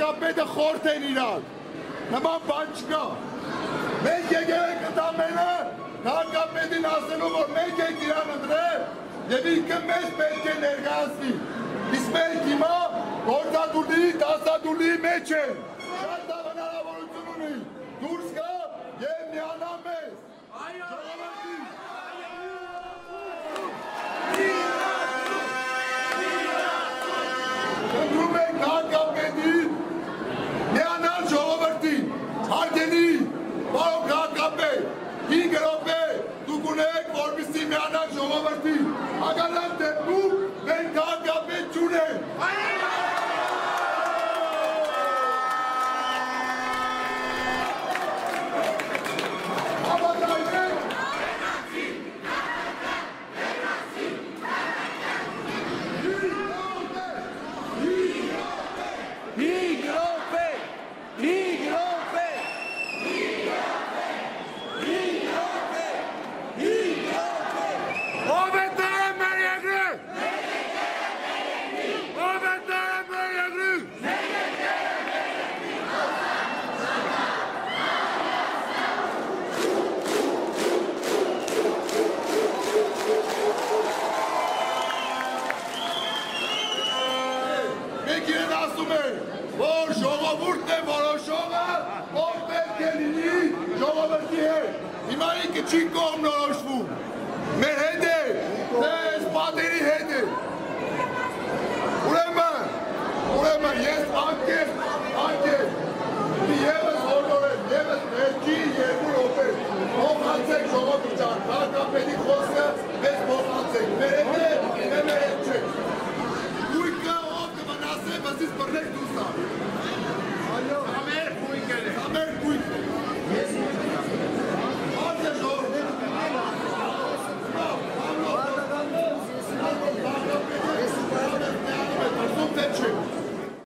քաղաքապետը խորթ են իրար, նման բան չկա, մենք եկել ենք ընդամենը քաղաքապետին ասելու, որ մենք ենք իրան ընտրել և ինքը մեզ պետք է ներկայացնի, իսկ մենք հիմա գործադուլի, դասադուլի մեջ են, շատ լավ հնարավորություն ունի, դուրս գա և միանա մեզ, ժողովրդի։ Ընտրում ենք քաղաքապետին, միանալ ժողովրդին, հարգելի պարոն քաղաքապետ, 5 րոպե դուք ունեք, որպեսզի միանալ ժողովրդին, հակառակ դեպքում մենք քաղաքապետ չունենք։ Որ ժողովուրդն է որոշողը, ով պետք է լինի ժողովրդի հետ։ Հիմա ինքը չի կողմնորոշվում։ Մեր հետ է, ձեզ պատերի հետ է։